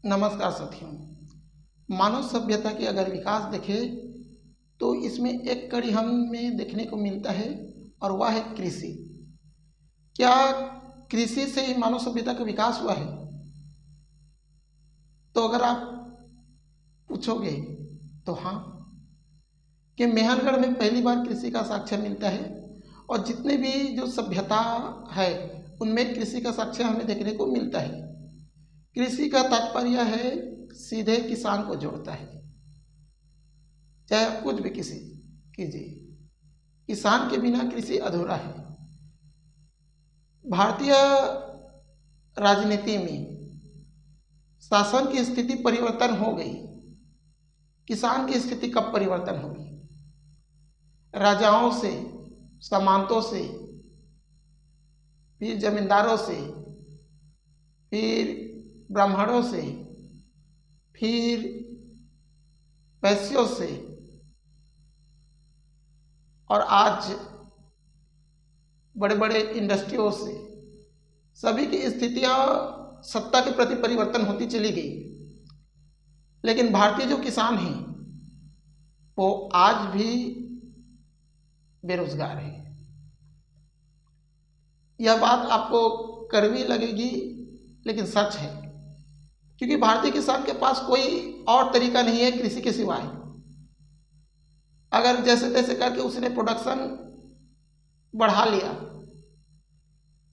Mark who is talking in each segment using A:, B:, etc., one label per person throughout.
A: नमस्कार साथियों। मानव सभ्यता की अगर विकास देखें तो इसमें एक कड़ी हमें देखने को मिलता है और वह है कृषि। क्या कृषि से ही मानव सभ्यता का विकास हुआ है? तो अगर आप पूछोगे तो हाँ, कि मेहरगढ़ में पहली बार कृषि का साक्ष्य मिलता है और जितने भी जो सभ्यता है उनमें कृषि का साक्ष्य हमें देखने को मिलता है। कृषि का तात्पर्य है सीधे किसान को जोड़ता है, चाहे आप कुछ भी कृषि कीजिए, किसान के बिना कृषि अधूरा है। भारतीय राजनीति में शासन की स्थिति परिवर्तन हो गई, किसान की स्थिति कब परिवर्तन होगी? राजाओं से, सामंतों से, फिर जमींदारों से, फिर ब्राह्मणों से, फिर वैश्यों से, और आज बड़े बड़े इंडस्ट्रियों से, सभी की स्थितियां सत्ता के प्रति परिवर्तन होती चली गई। लेकिन भारतीय जो किसान हैं वो आज भी बेरोजगार है। यह बात आपको कड़वी लगेगी लेकिन सच है, क्योंकि भारतीय किसान के पास कोई और तरीका नहीं है कृषि के सिवाय। अगर जैसे तैसे करके उसने प्रोडक्शन बढ़ा लिया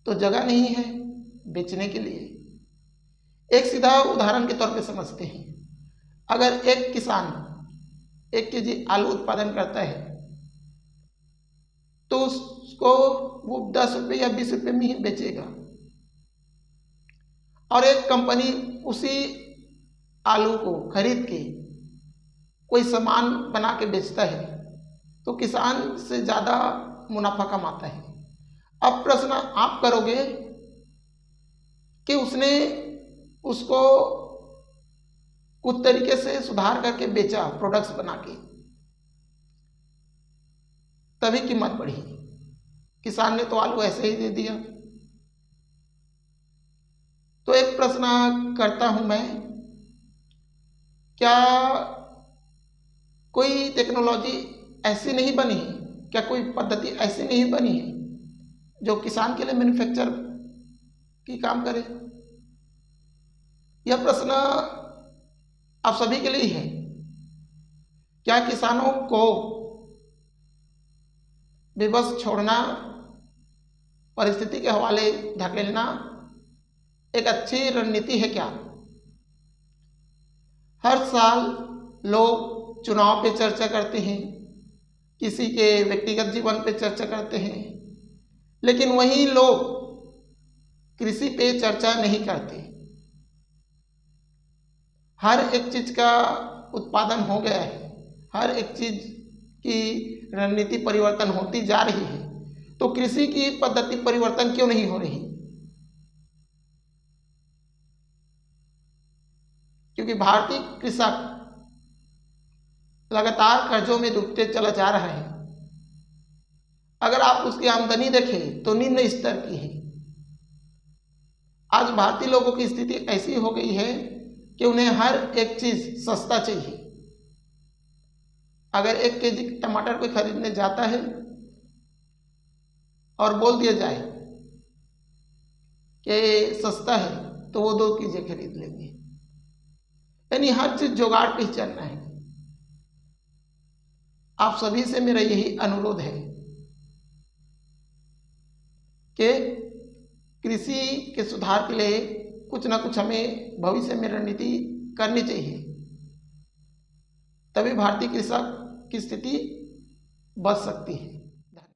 A: तो जगह नहीं है बेचने के लिए। एक सीधा उदाहरण के तौर पे समझते हैं, अगर एक किसान 1 केजी आलू उत्पादन करता है तो उसको वो 10 रुपये या 20 रुपये में ही बेचेगा, और एक कंपनी उसी आलू को खरीद के कोई सामान बना के बेचता है तो किसान से ज़्यादा मुनाफा कमाता है। अब प्रश्न आप करोगे कि उसने उसको कुछ तरीके से सुधार करके बेचा, प्रोडक्ट्स बना के, तभी कीमत बढ़ी। किसान ने तो आलू ऐसे ही दे दिया। तो एक प्रश्न करता हूं मैं, क्या कोई टेक्नोलॉजी ऐसी नहीं बनी है, क्या कोई पद्धति ऐसी नहीं बनी है जो किसान के लिए मैन्युफैक्चर की काम करे? यह प्रश्न आप सभी के लिए ही है। क्या किसानों को बेबस छोड़ना, परिस्थिति के हवाले धकेलना एक अच्छी रणनीति है क्या? हर साल लोग चुनाव पे चर्चा करते हैं, किसी के व्यक्तिगत जीवन पे चर्चा करते हैं, लेकिन वही लोग कृषि पे चर्चा नहीं करते। हर एक चीज का उत्पादन हो गया है, हर एक चीज की रणनीति परिवर्तन होती जा रही है, तो कृषि की पद्धति परिवर्तन क्यों नहीं हो रही? क्योंकि भारतीय कृषक लगातार कर्जों में डूबते चला जा रहा है। अगर आप उसकी आमदनी देखें तो निम्न स्तर की है। आज भारतीय लोगों की स्थिति ऐसी हो गई है कि उन्हें हर एक चीज सस्ता चाहिए। अगर 1 केजी टमाटर कोई खरीदने जाता है और बोल दिया जाए कि सस्ता है तो वो 2 केजी खरीद लेंगे। यानी हर चीज जुगाड़ पे ही चलना है। आप सभी से मेरा यही अनुरोध है कि कृषि के सुधार के लिए कुछ ना कुछ हमें भविष्य में रणनीति करनी चाहिए, तभी भारतीय कृषक की स्थिति बच सकती है।